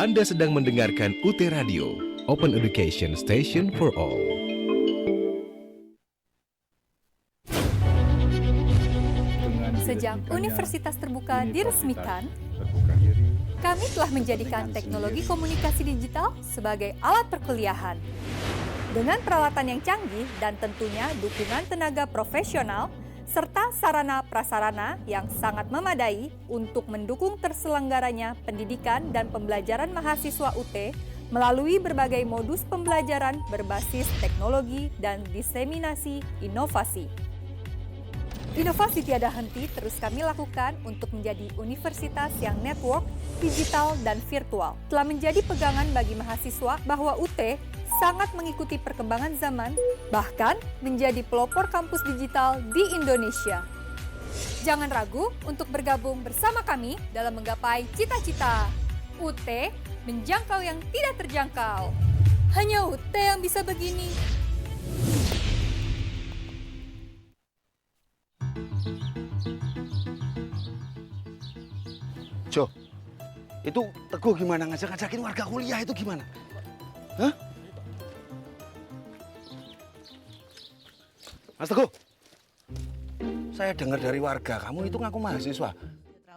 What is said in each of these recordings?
Anda sedang mendengarkan UT Radio, Open Education Station for All. Sejak Universitas Terbuka diresmikan, kami telah menjadikan teknologi komunikasi digital sebagai alat perkuliahan. Dengan peralatan yang canggih dan tentunya dukungan tenaga profesional, serta sarana-prasarana yang sangat memadai untuk mendukung terselenggaranya pendidikan dan pembelajaran mahasiswa UT melalui berbagai modus pembelajaran berbasis teknologi dan diseminasi inovasi. Inovasi tiada henti terus kami lakukan untuk menjadi universitas yang network, digital, dan virtual. Telah menjadi pegangan bagi mahasiswa bahwa UT sangat mengikuti perkembangan zaman, bahkan menjadi pelopor kampus digital di Indonesia. Jangan ragu untuk bergabung bersama kami dalam menggapai cita-cita. UT menjangkau yang tidak terjangkau. Hanya UT yang bisa begini. Jo, itu Teguh gimana ngajak-ngajakin warga kuliah itu gimana? Hah? Mas Teguh, saya dengar dari warga kamu itu ngaku mahasiswa.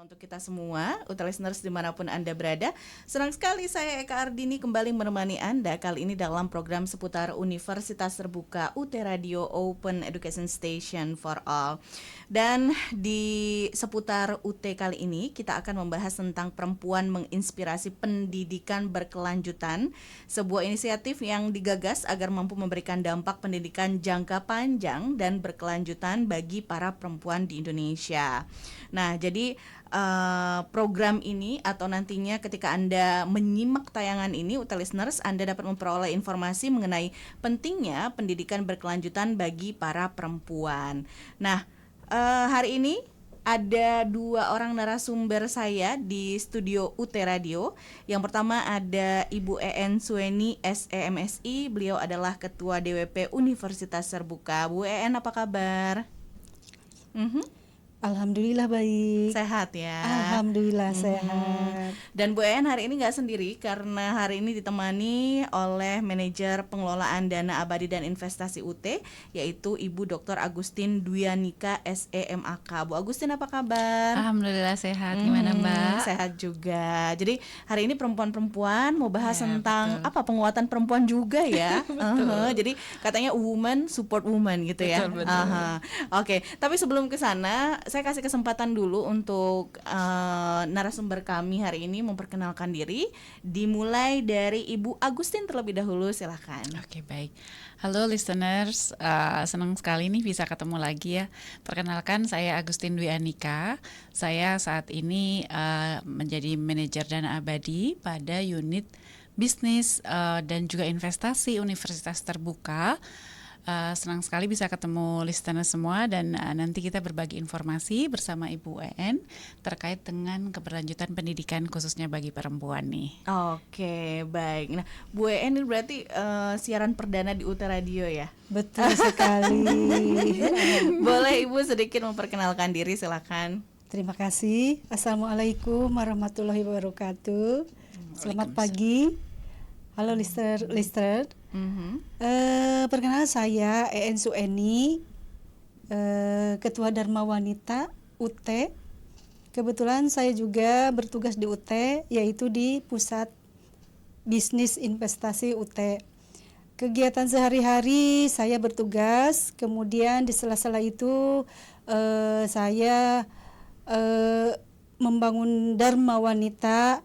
Untuk kita semua, UT listeners dimanapun Anda berada, senang sekali saya Eka Ardini kembali menemani Anda kali ini dalam program seputar Universitas Terbuka UT Radio Open Education Station for All. Dan di seputar UT kali ini kita akan membahas tentang perempuan menginspirasi pendidikan berkelanjutan, sebuah inisiatif yang digagas agar mampu memberikan dampak pendidikan jangka panjang dan berkelanjutan bagi para perempuan di Indonesia. Nah, jadi program ini atau nantinya ketika Anda menyimak tayangan ini, UT listeners, Anda dapat memperoleh informasi mengenai pentingnya pendidikan berkelanjutan bagi para perempuan. Nah, hari ini ada dua orang narasumber saya di studio UT Radio. Yang pertama ada Ibu EN Sueni SEMSI. Beliau adalah Ketua DWP Universitas Terbuka. Bu EN, apa kabar? Alhamdulillah baik. Sehat ya. Alhamdulillah sehat. Dan Bu En hari ini nggak sendiri karena hari ini ditemani oleh manajer pengelolaan dana abadi dan investasi UT, yaitu Ibu Dr. Agustin Dwianika SEMAK. Bu Agustin, apa kabar? Alhamdulillah sehat. Gimana Mbak? Sehat juga. Jadi hari ini perempuan-perempuan mau bahas tentang betul. apa, penguatan perempuan juga ya. Jadi katanya woman support woman gitu ya. Betul. Oke, tapi sebelum ke sana saya kasih kesempatan dulu untuk narasumber kami hari ini memperkenalkan diri. Dimulai dari Ibu Agustin terlebih dahulu, silakan. Oke, baik. Halo listeners, senang sekali nih bisa ketemu lagi ya. Perkenalkan, saya Agustin Dwianika. Saya saat ini menjadi manajer dana abadi pada unit bisnis dan juga investasi Universitas Terbuka. Senang sekali bisa ketemu listener semua dan nanti kita berbagi informasi bersama Ibu EN terkait dengan keberlanjutan pendidikan khususnya bagi perempuan nih. Oke, baik. Nah, Bu EN ini berarti siaran perdana di UT Radio ya? Betul sekali. Boleh Ibu sedikit memperkenalkan diri, silakan. Terima kasih. Assalamualaikum warahmatullahi wabarakatuh. Selamat pagi. Halo listener. Perkenalkan saya EN Sueni, Ketua Dharma Wanita UT. Kebetulan saya juga bertugas di UT, yaitu di Pusat Bisnis Investasi UT. Kegiatan sehari-hari saya bertugas, kemudian di sela-sela itu saya membangun Dharma Wanita.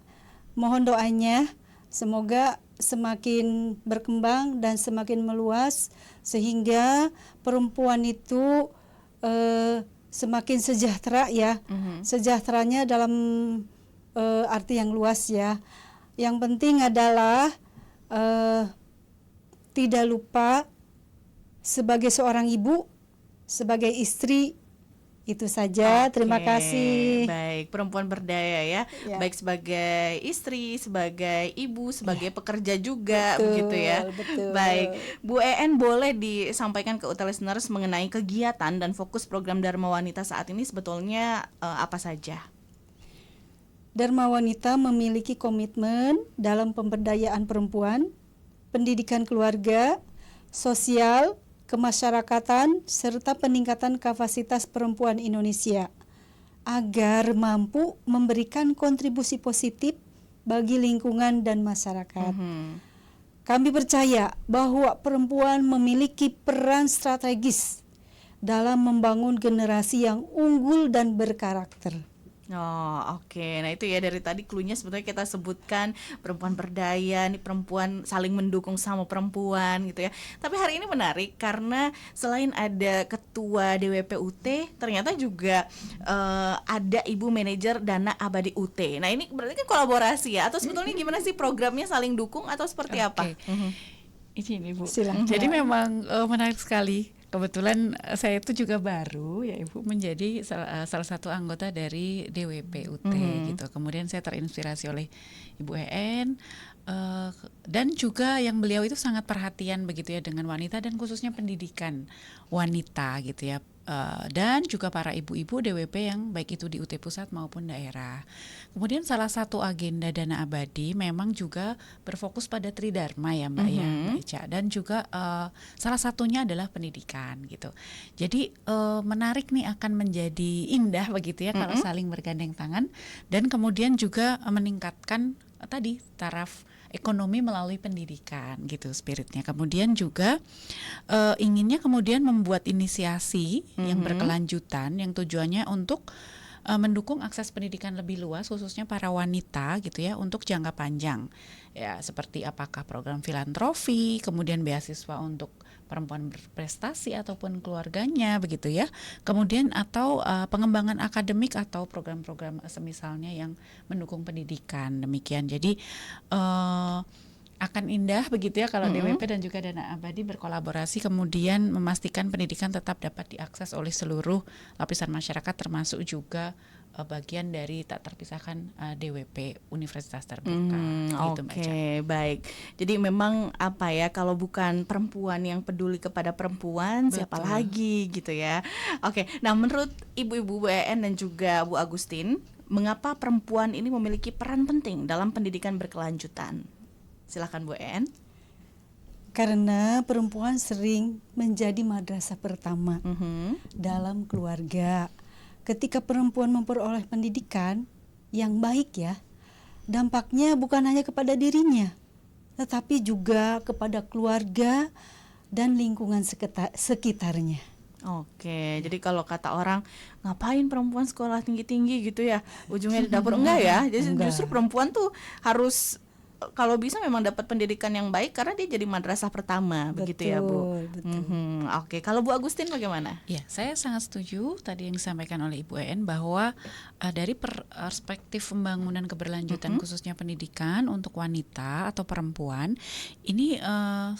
Mohon doanya, semoga semakin berkembang dan semakin meluas sehingga perempuan itu semakin sejahtera ya. Sejahteranya dalam arti yang luas ya. Yang penting adalah tidak lupa sebagai seorang ibu, sebagai istri. Itu saja. Terima kasih. Baik, perempuan berdaya ya. Baik sebagai istri, sebagai ibu, sebagai pekerja juga, begitu ya. Betul. Baik, Bu EN boleh disampaikan ke UT listeners mengenai kegiatan dan fokus program Dharma Wanita saat ini sebetulnya apa saja? Dharma Wanita memiliki komitmen dalam pemberdayaan perempuan, pendidikan keluarga, sosial, kemasyarakatan, serta peningkatan kapasitas perempuan Indonesia agar mampu memberikan kontribusi positif bagi lingkungan dan masyarakat. Kami percaya bahwa perempuan memiliki peran strategis dalam membangun generasi yang unggul dan berkarakter. Oh, oke. Nah, itu ya dari tadi cluenya sebetulnya kita sebutkan perempuan berdaya, nih perempuan saling mendukung sama perempuan gitu ya. Tapi hari ini menarik karena selain ada ketua DWP-UT, ternyata juga ada ibu manajer Dana Abadi UT. Nah, ini berarti kan kolaborasi ya, atau sebetulnya gimana sih programnya, saling dukung atau seperti apa? Ini Ibu. Silakan. Jadi memang menarik sekali. Kebetulan saya itu juga baru ya Ibu menjadi salah satu anggota dari DWP-UT gitu. Kemudian saya terinspirasi oleh Ibu EN dan juga yang beliau itu sangat perhatian begitu ya dengan wanita dan khususnya pendidikan wanita gitu ya. Dan juga para ibu-ibu DWP yang baik itu di UT pusat maupun daerah. Kemudian salah satu agenda Dana Abadi memang juga berfokus pada Tridharma ya Mbak ya, Mbak Ica. Dan juga salah satunya adalah pendidikan gitu. Jadi menarik nih, akan menjadi indah begitu ya kalau saling bergandeng tangan dan kemudian juga meningkatkan tadi taraf ekonomi melalui pendidikan gitu spiritnya. Kemudian juga inginnya kemudian membuat inisiasi yang berkelanjutan yang tujuannya untuk mendukung akses pendidikan lebih luas khususnya para wanita gitu ya untuk jangka panjang. Ya seperti apakah program filantropi, kemudian beasiswa untuk perempuan berprestasi ataupun keluarganya begitu ya. Kemudian atau pengembangan akademik atau program-program semisalnya yang mendukung pendidikan demikian. Jadi akan indah begitu ya kalau DWP dan juga Dana Abadi berkolaborasi kemudian memastikan pendidikan tetap dapat diakses oleh seluruh lapisan masyarakat termasuk juga bagian dari tak terpisahkan DWP Universitas Terbuka. Oke, baik. Jadi memang apa ya, kalau bukan perempuan yang peduli kepada perempuan, siapa lagi gitu ya. Oke, nah menurut ibu-ibu Bu EN dan juga Bu Agustin, mengapa perempuan ini memiliki peran penting dalam pendidikan berkelanjutan? Silakan Bu EN. Karena perempuan sering menjadi madrasah pertama dalam keluarga. Ketika perempuan memperoleh pendidikan yang baik ya, dampaknya bukan hanya kepada dirinya, tetapi juga kepada keluarga dan lingkungan sekitarnya. Oke, jadi kalau kata orang, ngapain perempuan sekolah tinggi-tinggi gitu ya, ujungnya di dapur, enggak ya. Jadi justru perempuan tuh harus kalau bisa memang dapat pendidikan yang baik karena dia jadi madrasah pertama, begitu ya Bu. Betul. Oke, kalau Bu Agustin bagaimana? Ya, saya sangat setuju tadi yang disampaikan oleh Ibu EN bahwa dari perspektif pembangunan keberlanjutan khususnya pendidikan untuk wanita atau perempuan ini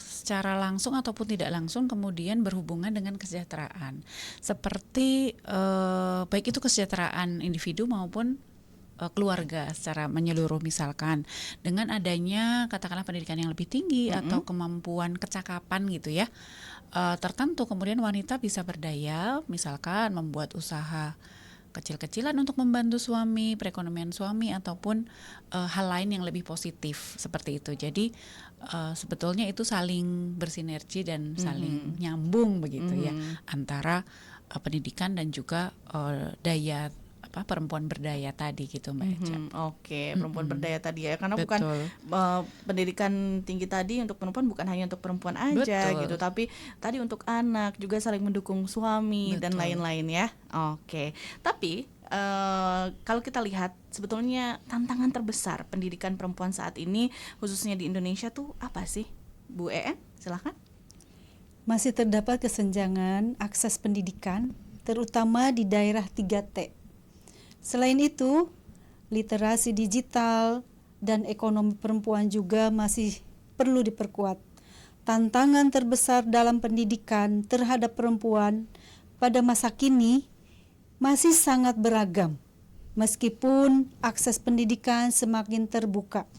secara langsung ataupun tidak langsung kemudian berhubungan dengan kesejahteraan. Seperti baik itu kesejahteraan individu maupun keluarga secara menyeluruh, misalkan dengan adanya katakanlah pendidikan yang lebih tinggi atau kemampuan kecakapan gitu ya tertentu, kemudian wanita bisa berdaya misalkan membuat usaha kecil-kecilan untuk membantu suami, perekonomian suami ataupun hal lain yang lebih positif seperti itu. Jadi sebetulnya itu saling bersinergi dan saling nyambung begitu ya antara pendidikan dan juga daya perempuan berdaya tadi gitu Mbak Eca. Oke, perempuan berdaya tadi ya, karena bukan pendidikan tinggi tadi untuk perempuan bukan hanya untuk perempuan aja gitu, tapi tadi untuk anak juga saling mendukung suami dan lain-lain ya. Oke, tapi kalau kita lihat sebetulnya tantangan terbesar pendidikan perempuan saat ini khususnya di Indonesia tuh apa sih, Bu EN? Silakan. Masih terdapat kesenjangan akses pendidikan terutama di daerah 3T. Selain itu, literasi digital dan ekonomi perempuan juga masih perlu diperkuat. Tantangan terbesar dalam pendidikan terhadap perempuan pada masa kini masih sangat beragam, meskipun akses pendidikan semakin terbuka.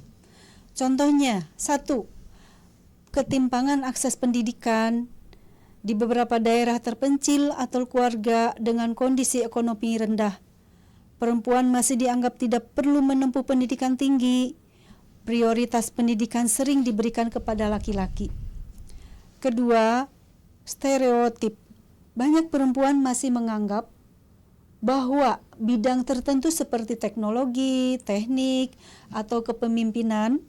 Contohnya, 1. Ketimpangan akses pendidikan di beberapa daerah terpencil atau keluarga dengan kondisi ekonomi rendah Perempuan masih dianggap tidak perlu menempuh pendidikan tinggi. Prioritas pendidikan sering diberikan kepada laki-laki. Kedua, stereotip. Banyak perempuan masih menganggap bahwa bidang tertentu seperti teknologi, teknik, atau kepemimpinan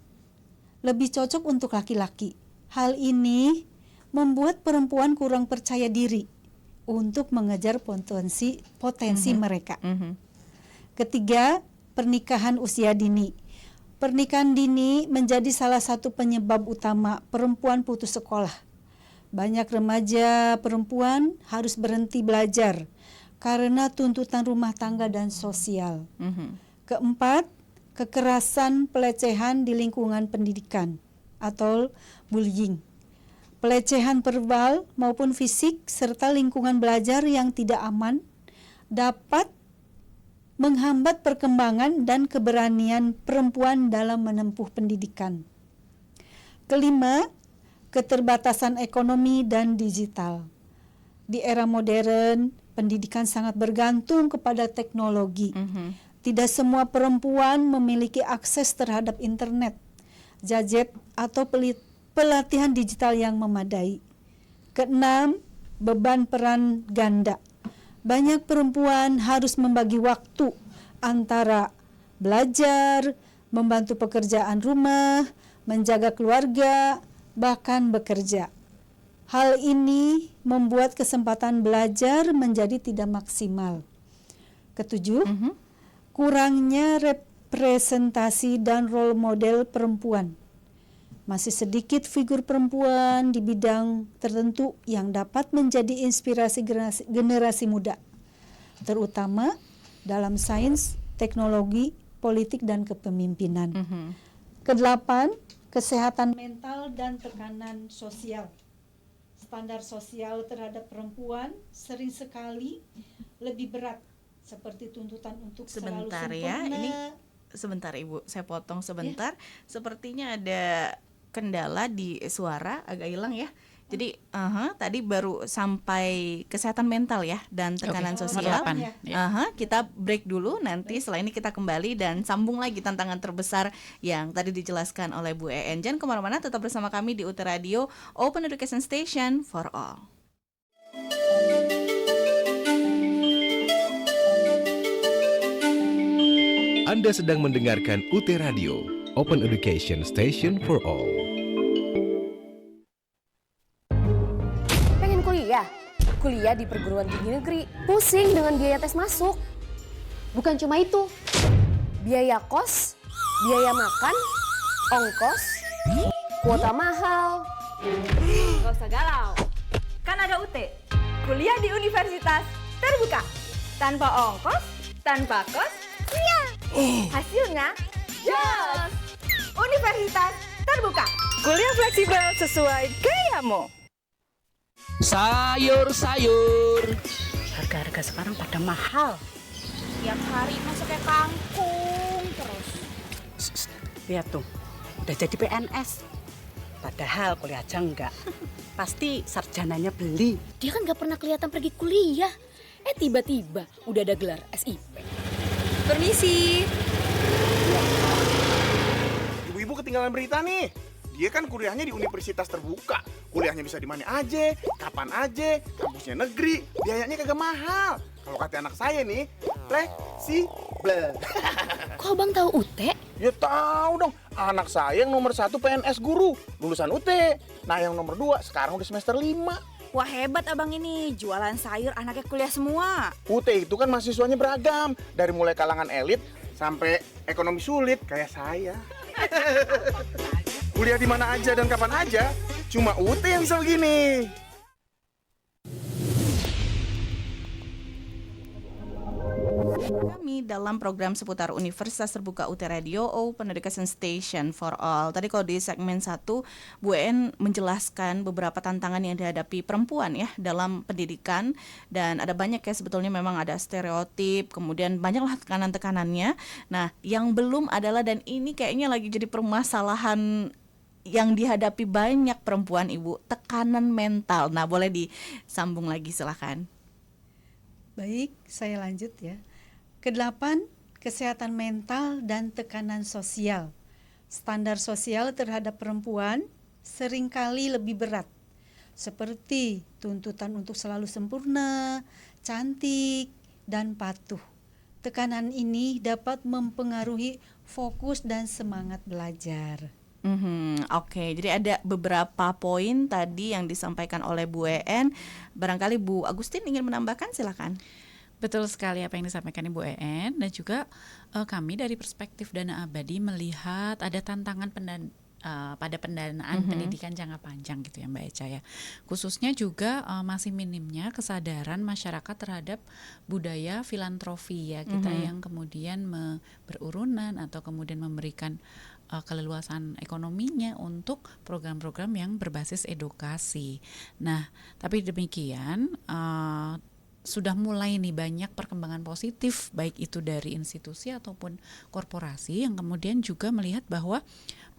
lebih cocok untuk laki-laki. Hal ini membuat perempuan kurang percaya diri untuk mengejar potensi mereka. Ketiga, pernikahan usia dini. Pernikahan dini menjadi salah satu penyebab utama perempuan putus sekolah. Banyak remaja perempuan harus berhenti belajar karena tuntutan rumah tangga dan sosial. Keempat, kekerasan pelecehan di lingkungan pendidikan atau bullying. Pelecehan verbal maupun fisik serta lingkungan belajar yang tidak aman dapat menghambat perkembangan dan keberanian perempuan dalam menempuh pendidikan. Kelima, keterbatasan ekonomi dan digital. Di era modern, pendidikan sangat bergantung kepada teknologi. Tidak semua perempuan memiliki akses terhadap internet, gadget, atau pelatihan digital yang memadai. Keenam, beban peran ganda. Banyak perempuan harus membagi waktu antara belajar, membantu pekerjaan rumah, menjaga keluarga, bahkan bekerja. Hal ini membuat kesempatan belajar menjadi tidak maksimal. Ketujuh, kurangnya representasi dan role model perempuan. Masih sedikit figur perempuan di bidang tertentu yang dapat menjadi inspirasi generasi muda, terutama dalam sains, teknologi, politik, dan kepemimpinan. Kedelapan, kesehatan mental dan tekanan sosial. Standar sosial terhadap perempuan sering sekali lebih berat, seperti tuntutan untuk selalu Sebentar sempurna. ya, ini sebentar Ibu, saya potong sebentar. Sepertinya ada kendala di suara, agak hilang ya. Jadi tadi baru sampai kesehatan mental ya dan tekanan sosial. Kita break dulu, nanti setelah ini kita kembali dan sambung lagi tantangan terbesar yang tadi dijelaskan oleh Bu EN. Jangan kemana-mana, tetap bersama kami di UT Radio, Open Education Station for All. Anda sedang mendengarkan UT Radio, Open Education Station for All. Pengen kuliah? Kuliah di perguruan tinggi negeri. Pusing dengan biaya tes masuk. Bukan cuma itu. Biaya kos, biaya makan, ongkos, kuota mahal. Gak usah galau. Kan ada UT. Kuliah di universitas terbuka. Tanpa ongkos, tanpa kos, hasilnya jos. Universitas terbuka. Kuliah fleksibel sesuai gayamu. Sayur-sayur. Harga-harga sekarang pada mahal. Tiap hari masuknya kangkung terus. Lihat tuh, udah jadi PNS. Padahal kuliah aja enggak. Pasti sarjananya beli. Dia kan gak pernah kelihatan pergi kuliah. Tiba-tiba udah ada gelar SIP. Permisi. Ibu-ibu ketinggalan berita nih. Dia kan kuliahnya di universitas terbuka. Kuliahnya bisa di mana aja, kapan aja, kampusnya negeri, biayanya kagak mahal. Kalau kata anak saya nih, fleksibel. Kok abang tahu UT? Ya tahu dong, anak saya yang nomor 1 PNS guru, lulusan UT. Nah yang nomor 2 sekarang udah semester 5. Wah hebat abang ini, jualan sayur anaknya kuliah semua. UT itu kan mahasiswanya beragam, dari mulai kalangan elit sampai ekonomi sulit kayak saya. Kuliah di mana aja dan kapan aja, cuma UT yang bisa begini. Kami dalam program seputar Universitas Terbuka UT Radio, Open Education Station for All. Tadi kalau di segmen 1, Bu En menjelaskan beberapa tantangan yang dihadapi perempuan ya dalam pendidikan. Dan ada banyak ya sebetulnya, memang ada stereotip, kemudian banyaklah tekanan-tekanannya. Nah yang belum adalah, dan ini kayaknya lagi jadi permasalahan yang dihadapi banyak perempuan, Ibu, tekanan mental. Nah boleh disambung lagi, silakan. Baik, saya lanjut ya. Kedelapan, kesehatan mental dan tekanan sosial. Standar sosial terhadap perempuan seringkali lebih berat, seperti tuntutan untuk selalu sempurna, cantik, dan patuh. Tekanan ini dapat mempengaruhi fokus dan semangat belajar. Oke, jadi ada beberapa poin tadi yang disampaikan oleh Bu En. Barangkali Bu Agustin ingin menambahkan, silakan. Betul sekali apa yang disampaikan Ibu En, dan juga kami dari perspektif Dana Abadi melihat ada tantangan pada pendanaan pendidikan jangka panjang gitu ya Mbak Eca ya. Khususnya juga masih minimnya kesadaran masyarakat terhadap budaya filantropi ya kita yang kemudian berurunan atau kemudian memberikan keleluasan ekonominya untuk program-program yang berbasis edukasi. Nah, tapi demikian sudah mulai nih banyak perkembangan positif baik itu dari institusi ataupun korporasi yang kemudian juga melihat bahwa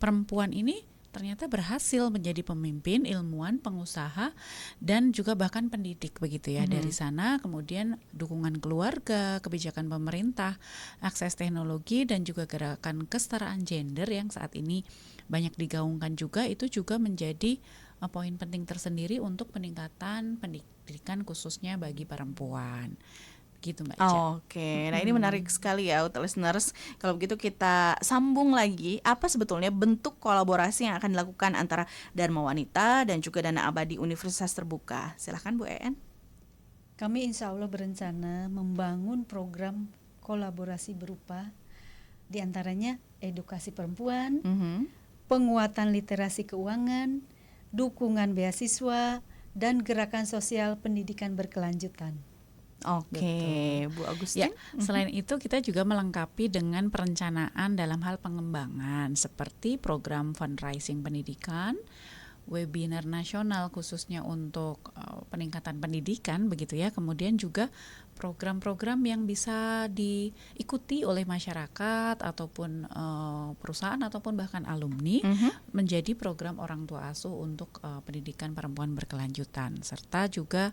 perempuan ini ternyata berhasil menjadi pemimpin, ilmuwan, pengusaha, dan juga bahkan pendidik begitu ya. Dari sana kemudian dukungan keluarga, kebijakan pemerintah, akses teknologi, dan juga gerakan kesetaraan gender yang saat ini banyak digaungkan juga, itu juga menjadi poin penting tersendiri untuk peningkatan pendidikan khususnya bagi perempuan. Gitu Mbak Eca. Oke, nah ini menarik sekali ya listeners. Kalau begitu kita sambung lagi, apa sebetulnya bentuk kolaborasi yang akan dilakukan antara Dharma Wanita dan juga Dana Abadi Universitas Terbuka. Silahkan Bu En. Kami insya Allah berencana membangun program kolaborasi berupa diantaranya edukasi perempuan, penguatan literasi keuangan, dukungan beasiswa, dan gerakan sosial pendidikan berkelanjutan. Oke, Bu Agustin. Ya, selain itu kita juga melengkapi dengan perencanaan dalam hal pengembangan seperti program fundraising pendidikan, webinar nasional khususnya untuk peningkatan pendidikan begitu ya. Kemudian juga program-program yang bisa diikuti oleh masyarakat ataupun perusahaan ataupun bahkan alumni menjadi program orang tua asuh untuk pendidikan perempuan berkelanjutan, serta juga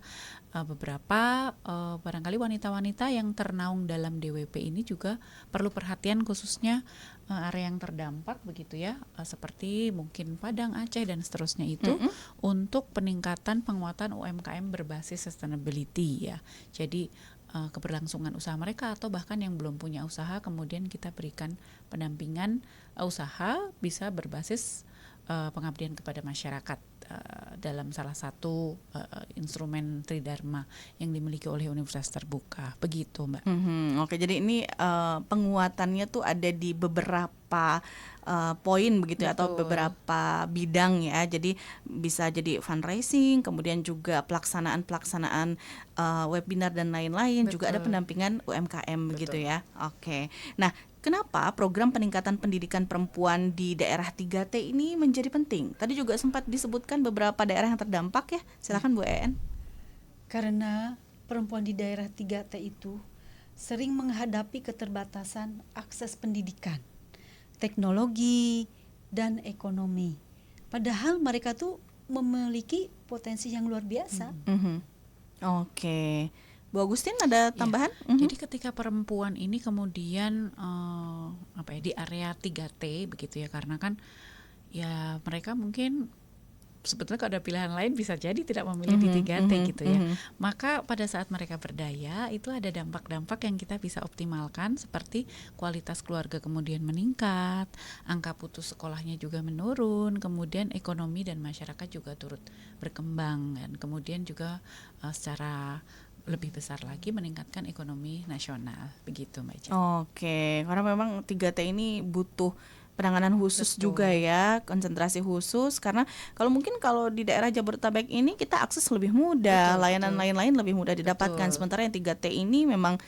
beberapa barangkali wanita-wanita yang ternaung dalam DWP ini juga perlu perhatian khususnya area yang terdampak begitu ya, seperti mungkin Padang, Aceh dan seterusnya itu untuk peningkatan penguatan UMKM berbasis sustainability ya. Jadi keberlangsungan usaha mereka atau bahkan yang belum punya usaha kemudian kita berikan pendampingan usaha bisa berbasis pengabdian kepada masyarakat dalam salah satu instrumen Tridharma yang dimiliki oleh Universitas Terbuka. Begitu Mbak. Oke, jadi ini penguatannya tuh ada di beberapa poin begitu ya, atau beberapa bidang ya. Jadi bisa jadi fundraising, kemudian juga pelaksanaan webinar dan lain-lain. Juga ada pendampingan UMKM begitu ya. Oke. Nah, kenapa program peningkatan pendidikan perempuan di daerah 3T ini menjadi penting? Tadi juga sempat disebutkan beberapa daerah yang terdampak ya. Silakan Bu En. Karena perempuan di daerah 3T itu sering menghadapi keterbatasan akses pendidikan, teknologi, dan ekonomi. Padahal mereka tuh memiliki potensi yang luar biasa. Oke. Bu Agustin ada tambahan? Jadi ketika perempuan ini kemudian di area 3T begitu ya, karena kan ya mereka mungkin sebetulnya kalau ada pilihan lain bisa jadi tidak memilih di 3T gitu ya. Maka pada saat mereka berdaya itu ada dampak-dampak yang kita bisa optimalkan seperti kualitas keluarga kemudian meningkat, angka putus sekolahnya juga menurun, kemudian ekonomi dan masyarakat juga turut berkembang, dan kemudian juga secara lebih besar lagi meningkatkan ekonomi nasional begitu Mbak Eca. Oke, karena memang 3T ini butuh penanganan khusus juga ya, konsentrasi khusus, karena kalau di daerah Jabodetabek ini kita akses lebih mudah, layanan lain-lain lebih mudah didapatkan. Sementara yang 3T ini memang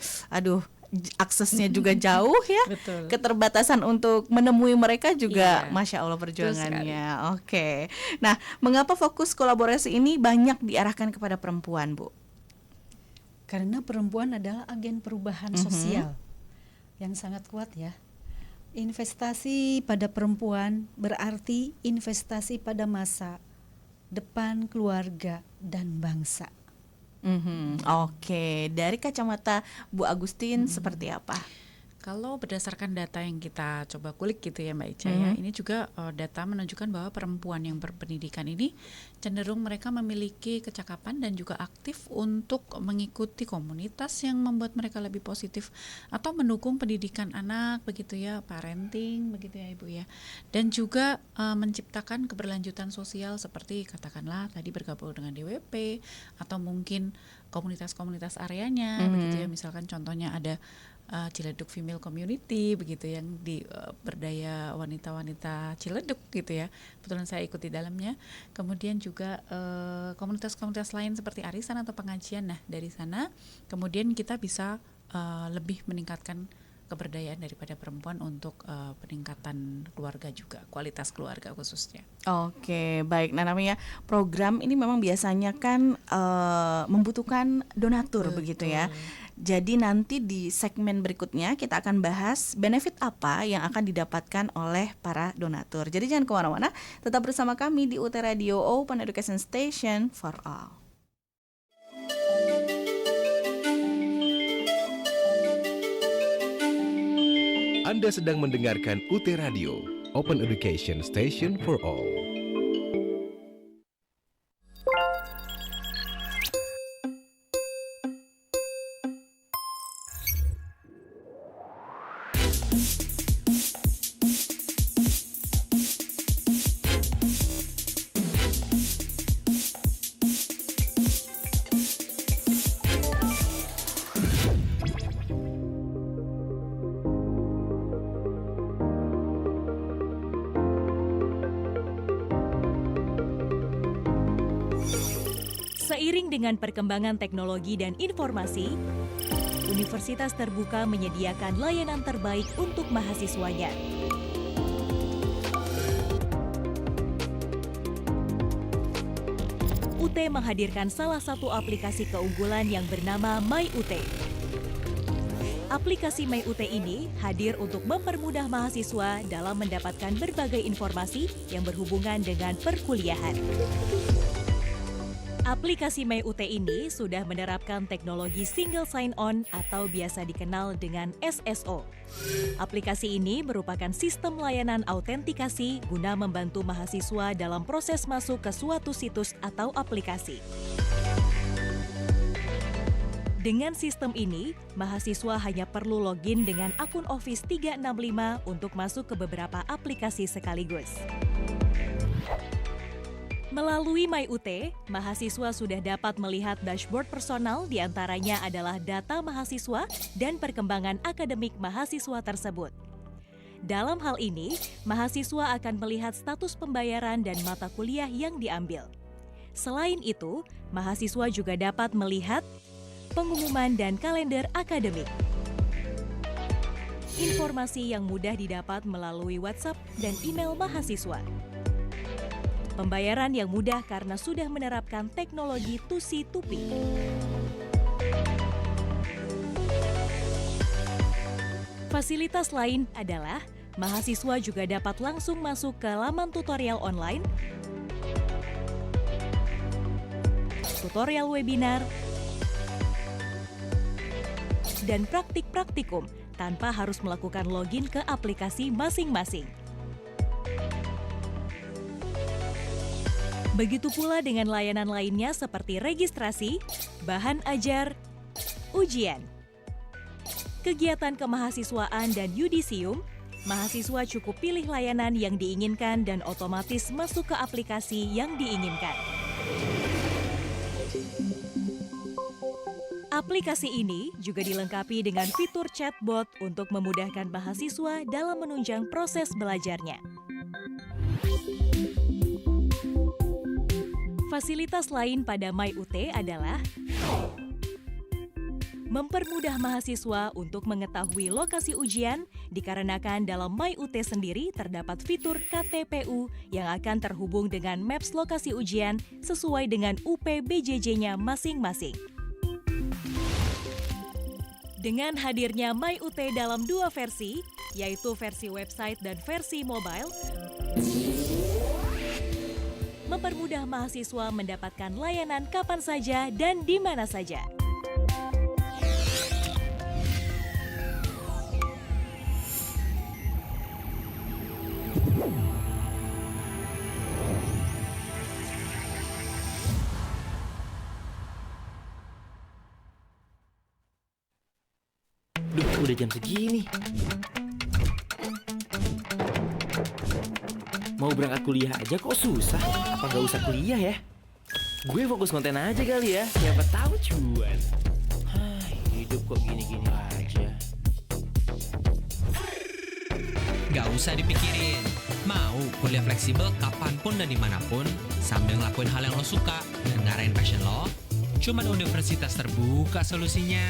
aksesnya juga jauh ya. Keterbatasan untuk menemui mereka juga Masya Allah perjuangannya. Oke. Nah, mengapa fokus kolaborasi ini banyak diarahkan kepada perempuan, Bu? Karena perempuan adalah agen perubahan sosial yang sangat kuat ya. Investasi pada perempuan berarti investasi pada masa depan keluarga dan bangsa. Oke, dari kacamata Bu Agustin seperti apa? Kalau berdasarkan data yang kita coba kulik gitu ya Mbak Ica ya, ini juga data menunjukkan bahwa perempuan yang berpendidikan ini cenderung mereka memiliki kecakapan dan juga aktif untuk mengikuti komunitas yang membuat mereka lebih positif atau mendukung pendidikan anak begitu ya, parenting begitu ya Ibu ya. Dan juga menciptakan keberlanjutan sosial seperti katakanlah tadi bergabung dengan DWP atau mungkin komunitas-komunitas areanya begitu ya, misalkan contohnya ada Ciledug Female Community begitu yang di berdaya wanita-wanita Ciledug gitu ya. Kebetulan saya ikut di dalamnya. Kemudian juga komunitas-komunitas lain seperti arisan atau pengajian. Nah, dari sana kemudian kita bisa lebih meningkatkan keberdayaan daripada perempuan untuk peningkatan keluarga juga, kualitas keluarga khususnya. Oke, baik. Nah, namanya program ini memang biasanya kan membutuhkan donatur begitu ya. Jadi nanti di segmen berikutnya kita akan bahas benefit apa yang akan didapatkan oleh para donatur. Jadi jangan kemana-mana, tetap bersama kami di UT Radio Open Education Station for All. Anda sedang mendengarkan UT Radio, Open Education Station for All. Seiring dengan perkembangan teknologi dan informasi, universitas terbuka menyediakan layanan terbaik untuk mahasiswanya. UT menghadirkan salah satu aplikasi keunggulan yang bernama MyUT. Aplikasi MyUT ini hadir untuk mempermudah mahasiswa dalam mendapatkan berbagai informasi yang berhubungan dengan perkuliahan. Aplikasi MyUT ini sudah menerapkan teknologi single sign-on atau biasa dikenal dengan SSO. Aplikasi ini merupakan sistem layanan autentikasi guna membantu mahasiswa dalam proses masuk ke suatu situs atau aplikasi. Dengan sistem ini, mahasiswa hanya perlu login dengan akun Office 365 untuk masuk ke beberapa aplikasi sekaligus. Melalui MyUT, mahasiswa sudah dapat melihat dashboard personal, diantaranya adalah data mahasiswa dan perkembangan akademik mahasiswa tersebut. Dalam hal ini, mahasiswa akan melihat status pembayaran dan mata kuliah yang diambil. Selain itu, mahasiswa juga dapat melihat pengumuman dan kalender akademik. Informasi yang mudah didapat melalui WhatsApp dan email mahasiswa. Pembayaran yang mudah karena sudah menerapkan teknologi 2C2P. Fasilitas lain adalah mahasiswa juga dapat langsung masuk ke laman tutorial online, tutorial webinar, dan praktik-praktikum tanpa harus melakukan login ke aplikasi masing-masing. Begitu pula dengan layanan lainnya seperti registrasi, bahan ajar, ujian, kegiatan kemahasiswaan dan yudisium. Mahasiswa cukup pilih layanan yang diinginkan dan otomatis masuk ke aplikasi yang diinginkan. Aplikasi ini juga dilengkapi dengan fitur chatbot untuk memudahkan mahasiswa dalam menunjang proses belajarnya. Fasilitas lain pada MyUT adalah mempermudah mahasiswa untuk mengetahui lokasi ujian dikarenakan dalam MyUT sendiri terdapat fitur KTPU yang akan terhubung dengan maps lokasi ujian sesuai dengan UPBJJ-nya masing-masing. Dengan hadirnya MyUT dalam dua versi, yaitu versi website dan versi mobile, mempermudah mahasiswa mendapatkan layanan kapan saja dan di mana saja. Duh, udah jam segini. Mau berangkat kuliah aja kok susah. Apa nggak usah kuliah ya? Gue fokus konten aja kali ya. Siapa tahu cuan. Hidup kok gini-gini aja. Gak usah dipikirin. Mau kuliah fleksibel kapanpun dan dimanapun sambil ngelakuin hal yang lo suka dan ngarahin passion lo, cuman Universitas Terbuka solusinya.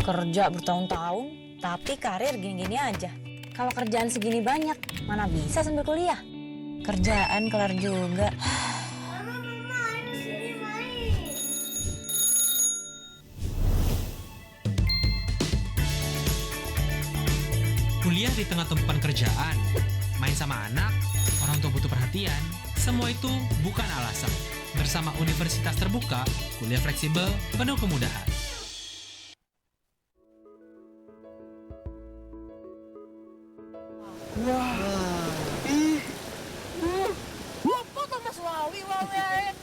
Kerja bertahun-tahun, tapi karir gini-gini aja. Kalau kerjaan segini banyak, mana bisa sambil kuliah? Kerjaan kelar juga. Kuliah di tengah tumpukan kerjaan, main sama anak, orang tua butuh perhatian, semua itu bukan alasan. Bersama Universitas Terbuka, kuliah fleksibel penuh kemudahan. Foto Mas Wawi, Wawi.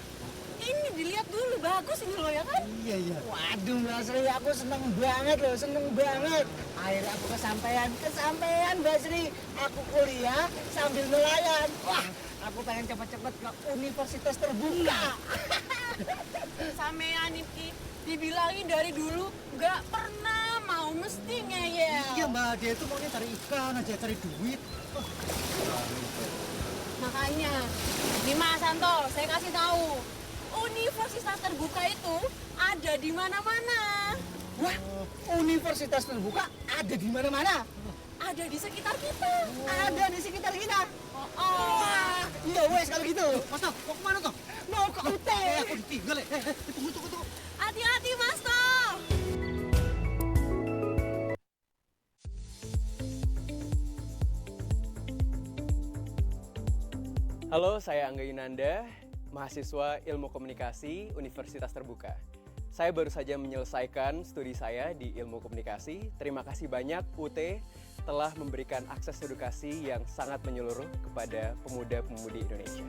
Ini dilihat dulu, bagus ini loh ya kan? Iya. Waduh Mbak Sri, aku seneng banget loh, seneng banget. Akhirnya aku kesampaian Mbak Sri. Aku kuliah sambil nelayan. Wah, aku pengen cepet-cepet ke Universitas Terbuka. Sampean ini dibilangin dari dulu nggak pernah mau mesti ngeyel. Iya Mbak, dia itu maunya cari ikan aja, cari duit. Makanya, nih Mas Santo, saya kasih tahu. Universitas Terbuka itu ada di mana-mana. Wah, Universitas Terbuka ada di mana-mana? Ada di sekitar kita. Ada di sekitar kita. Wah, iya wes kalau gitu. Mas Toh, mau kemana Toh? Mau ke UT. Aku ditinggal ya. Tunggu. Hati-hati Mas Toh. Halo, saya Angga Yunanda, mahasiswa Ilmu Komunikasi Universitas Terbuka. Saya baru saja menyelesaikan studi saya di Ilmu Komunikasi. Terima kasih banyak UT telah memberikan akses edukasi yang sangat menyeluruh kepada pemuda-pemudi Indonesia.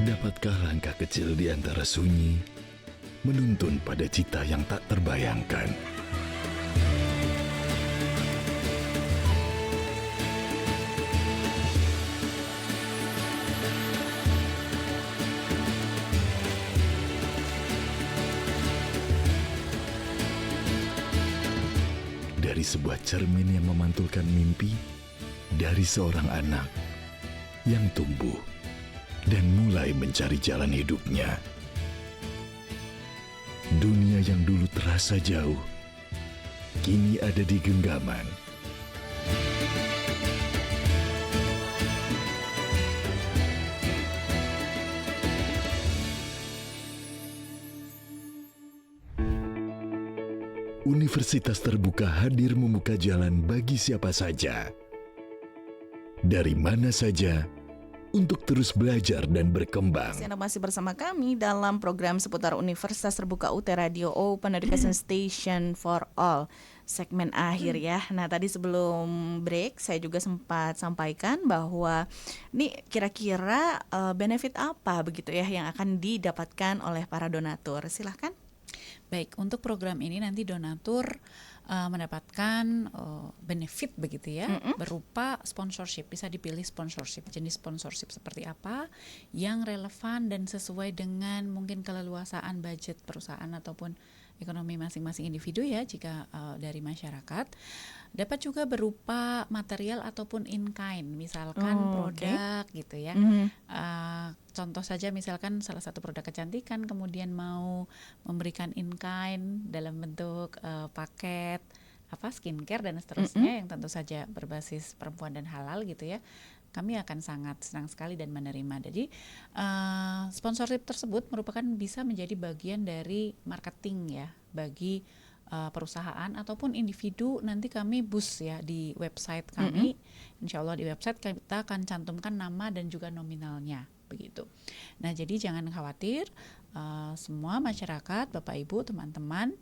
Dapatkah langkah kecil di antara sunyi menuntun pada cita yang tak terbayangkan? Dari sebuah cermin yang memantulkan mimpi dari seorang anak yang tumbuh dan mulai mencari jalan hidupnya. Dunia yang dulu terasa jauh, kini ada di genggaman. Universitas Terbuka hadir membuka jalan bagi siapa saja, dari mana saja, untuk terus belajar dan berkembang. Anda masih bersama kami dalam program seputar Universitas Terbuka UT Radio Open Education Station for All, segmen akhir ya. Nah tadi sebelum break saya juga sempat sampaikan bahwa ini kira-kira benefit apa begitu ya yang akan didapatkan oleh para donatur. Silahkan. Baik, untuk program ini nanti donatur mendapatkan benefit begitu ya, berupa sponsorship. Bisa dipilih sponsorship, jenis sponsorship seperti apa yang relevan dan sesuai dengan mungkin keleluasaan budget perusahaan ataupun ekonomi masing-masing individu ya, jika dari masyarakat. Dapat juga berupa material ataupun in kind, misalkan produk gitu ya. Contoh saja misalkan salah satu produk kecantikan kemudian mau memberikan in kind dalam bentuk paket skincare dan seterusnya yang tentu saja berbasis perempuan dan halal gitu ya. Kami akan sangat senang sekali dan menerima. Jadi sponsorship tersebut merupakan bisa menjadi bagian dari marketing ya bagi perusahaan ataupun individu. Nanti kami boost ya di website kami. Insya Allah di website kita akan cantumkan nama dan juga nominalnya begitu. Nah jadi jangan khawatir, semua masyarakat, Bapak Ibu, teman-teman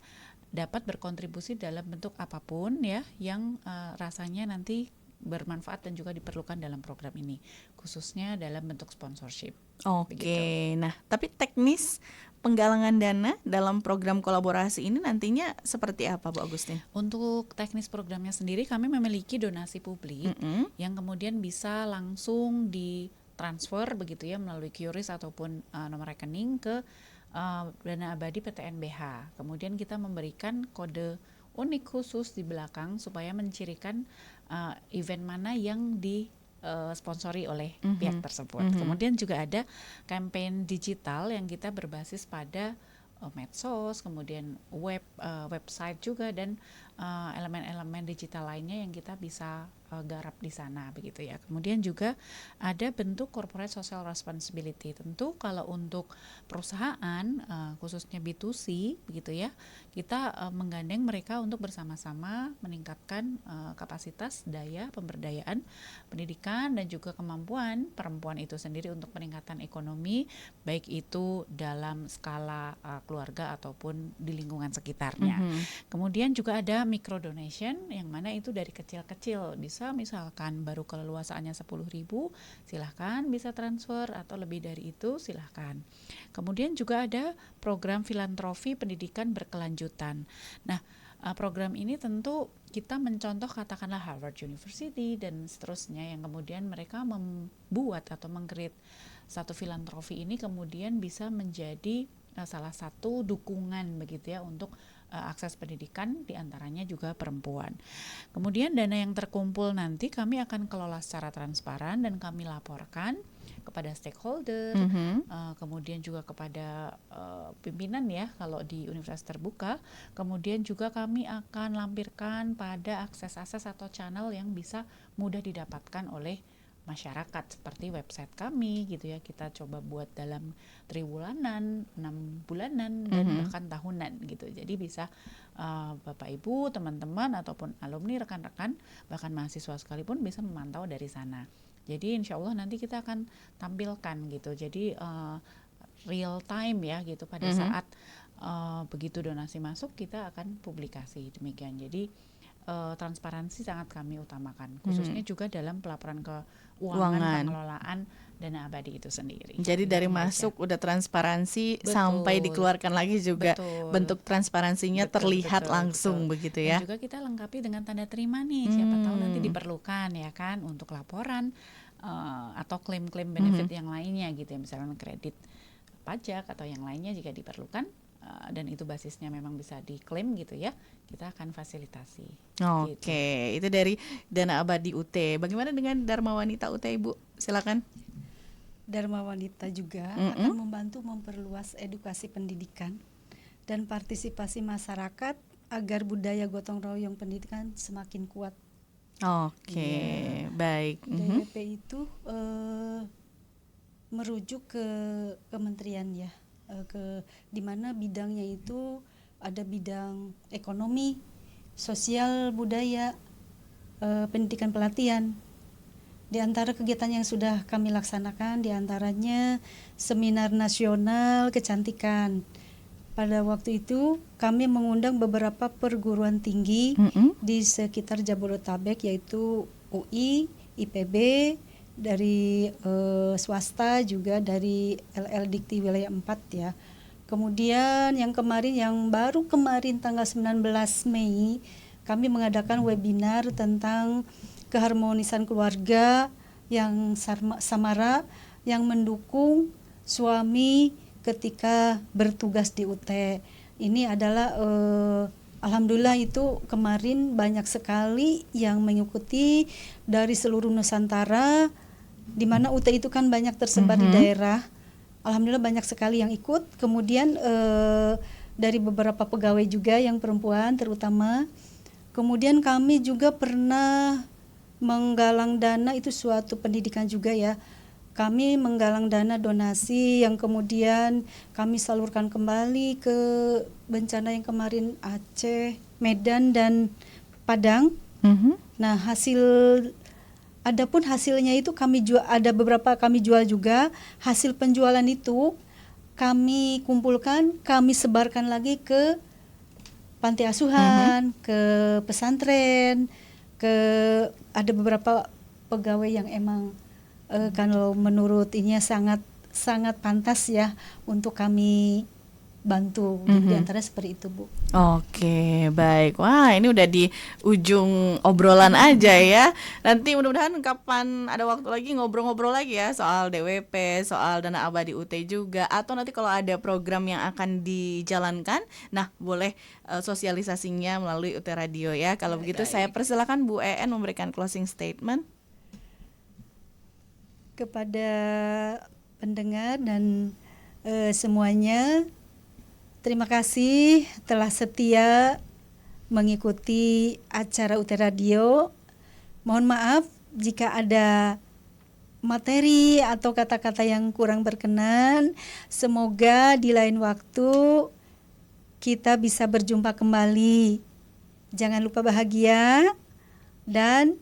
dapat berkontribusi dalam bentuk apapun ya yang rasanya nanti bermanfaat dan juga diperlukan dalam program ini, khususnya dalam bentuk sponsorship. Nah tapi teknis penggalangan dana dalam program kolaborasi ini nantinya seperti apa, Bu Agustin? Untuk teknis programnya sendiri kami memiliki donasi publik yang kemudian bisa langsung ditransfer begitu ya melalui QRIS ataupun nomor rekening ke Dana Abadi PTNBH. Kemudian kita memberikan kode unik khusus di belakang supaya mencirikan event mana yang sponsori oleh pihak tersebut. Kemudian juga ada campaign digital yang kita berbasis pada medsos, kemudian website juga dan elemen-elemen digital lainnya yang kita bisa garap di sana begitu ya. Kemudian juga ada bentuk corporate social responsibility. Tentu kalau untuk perusahaan khususnya B2C begitu ya, kita menggandeng mereka untuk bersama-sama meningkatkan kapasitas daya pemberdayaan pendidikan dan juga kemampuan perempuan itu sendiri untuk peningkatan ekonomi, baik itu dalam skala keluarga ataupun di lingkungan sekitarnya. Kemudian juga ada micro donation yang mana itu dari kecil-kecil, bisa misalkan baru keleluasaannya 10.000 silahkan bisa transfer atau lebih dari itu silahkan. Kemudian juga ada program filantropi pendidikan berkelanjutan. Nah program ini tentu kita mencontoh katakanlah Harvard University dan seterusnya yang kemudian mereka membuat atau meng-create satu filantropi ini kemudian bisa menjadi salah satu dukungan begitu ya untuk akses pendidikan diantaranya juga perempuan. Kemudian dana yang terkumpul nanti kami akan kelola secara transparan dan kami laporkan kepada stakeholder, kemudian juga kepada pimpinan ya kalau di universitas terbuka. Kemudian juga kami akan lampirkan pada akses-akses atau channel yang bisa mudah didapatkan oleh masyarakat seperti website kami gitu ya, kita coba buat dalam triwulanan, 6 bulanan dan bahkan tahunan gitu. Jadi bisa Bapak Ibu, teman-teman ataupun alumni, rekan-rekan bahkan mahasiswa sekalipun bisa memantau dari sana. Jadi insya Allah nanti kita akan tampilkan gitu. Jadi real time ya gitu pada saat begitu donasi masuk kita akan publikasi demikian. Jadi transparansi sangat kami utamakan, khususnya juga dalam pelaporan keuangan pengelolaan dana abadi itu sendiri. Jadi dari masuk udah transparansi sampai dikeluarkan lagi juga bentuk transparansinya terlihat langsung begitu ya. Dan juga kita lengkapi dengan tanda terima nih, siapa tahu nanti diperlukan ya kan untuk laporan atau klaim-klaim benefit yang lainnya gitu ya, misalnya kredit pajak atau yang lainnya jika diperlukan. Dan itu basisnya memang bisa diklaim gitu ya, kita akan fasilitasi. Oke, itu dari Dana Abadi UT. Bagaimana dengan Dharma Wanita UT, Ibu? Silakan. Dharma Wanita juga akan membantu memperluas edukasi pendidikan dan partisipasi masyarakat agar budaya gotong royong pendidikan semakin kuat. Baik. DWP itu merujuk ke kementerian ya. Di mana bidangnya itu ada bidang ekonomi, sosial, budaya, pendidikan pelatihan. Di antara kegiatan yang sudah kami laksanakan, di antaranya seminar nasional kecantikan. Pada waktu itu kami mengundang beberapa perguruan tinggi di sekitar Jabodetabek, yaitu UI, IPB, dari swasta juga dari LL Dikti wilayah 4 ya. Kemudian yang baru kemarin tanggal 19 Mei kami mengadakan webinar tentang keharmonisan keluarga yang samara yang mendukung suami ketika bertugas di UT. ini adalah alhamdulillah itu kemarin banyak sekali yang mengikuti dari seluruh Nusantara, di mana UT itu kan banyak tersebar di daerah. Alhamdulillah banyak sekali yang ikut. Kemudian dari beberapa pegawai juga yang perempuan terutama. Kemudian kami juga pernah menggalang dana, itu suatu pendidikan juga ya. Kami menggalang dana donasi yang kemudian kami salurkan kembali ke bencana yang kemarin Aceh, Medan dan Padang. Nah, adapun hasilnya itu kami jual, ada beberapa kami jual juga. Hasil penjualan itu kami kumpulkan, kami sebarkan lagi ke panti asuhan, ke pesantren, ada beberapa pegawai yang emang kalau menurut ininya sangat pantas ya untuk kami bantu. Di antara seperti itu, Bu. Oke, baik. Wah, ini udah di ujung obrolan aja ya. Nanti mudah-mudahan kapan ada waktu lagi ngobrol-ngobrol lagi ya soal DWP, soal dana abadi UT juga, atau nanti kalau ada program yang akan dijalankan, nah boleh sosialisasinya melalui UT Radio ya. Kalau begitu saya persilakan Bu EN memberikan closing statement kepada pendengar dan semuanya. Terima kasih telah setia mengikuti acara UT Radio. Mohon maaf jika ada materi atau kata-kata yang kurang berkenan. Semoga di lain waktu kita bisa berjumpa kembali. Jangan lupa bahagia, dan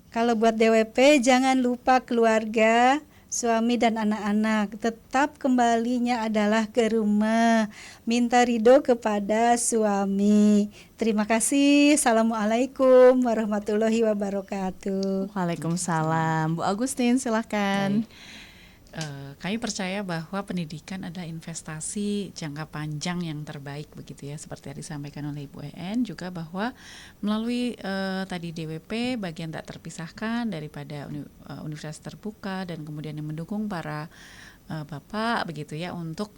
kalau buat DWP jangan lupa keluarga, suami dan anak-anak. Tetap kembalinya adalah ke rumah. Minta ridho kepada suami. Terima kasih. Assalamualaikum warahmatullahi wabarakatuh. Waalaikumsalam. Bu Agustin silahkan. Kami percaya bahwa pendidikan adalah investasi jangka panjang yang terbaik begitu ya, seperti yang disampaikan oleh Ibu EN juga, bahwa melalui tadi DWP bagian tak terpisahkan daripada universitas terbuka dan kemudian yang mendukung para bapak begitu ya untuk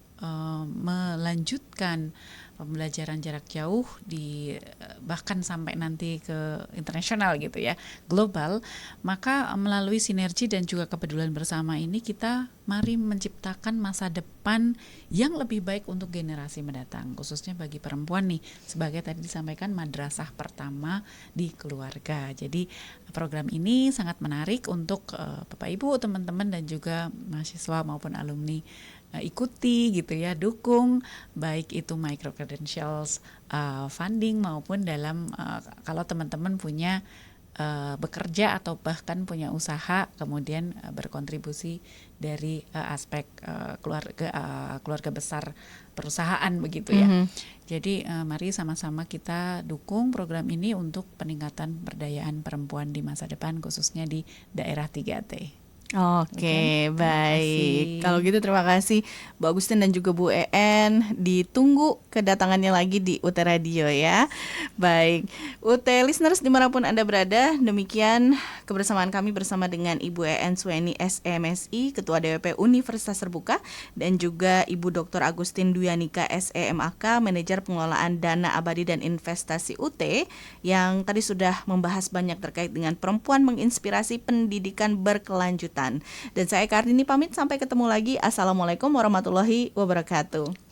melanjutkan pembelajaran jarak jauh di bahkan sampai nanti ke internasional gitu ya, global. Maka melalui sinergi dan juga kepedulian bersama ini kita mari menciptakan masa depan yang lebih baik untuk generasi mendatang, khususnya bagi perempuan nih, sebagai tadi disampaikan madrasah pertama di keluarga. Jadi program ini sangat menarik untuk Bapak Ibu, teman-teman dan juga mahasiswa maupun alumni ikuti gitu ya, dukung baik itu micro credentials funding maupun dalam kalau teman-teman punya bekerja atau bahkan punya usaha kemudian berkontribusi dari aspek keluarga besar perusahaan begitu ya. Jadi mari sama-sama kita dukung program ini untuk peningkatan pemberdayaan perempuan di masa depan, khususnya di daerah 3T. Oke, baik. Kalau gitu terima kasih Bu Agustin dan juga Bu EN. Ditunggu kedatangannya lagi di UT Radio ya. Baik, UT listeners dimanapun Anda berada, demikian kebersamaan kami bersama dengan Ibu EN Sueni SEMSI, Ketua DWP Universitas Terbuka, dan juga Ibu Dr. Agustin Duyanika SEMAK, Manajer Pengelolaan Dana Abadi dan Investasi UT, yang tadi sudah membahas banyak terkait dengan perempuan menginspirasi pendidikan berkelanjutan. Dan saya Eka Ardini pamit, sampai ketemu lagi. Assalamualaikum warahmatullahi wabarakatuh.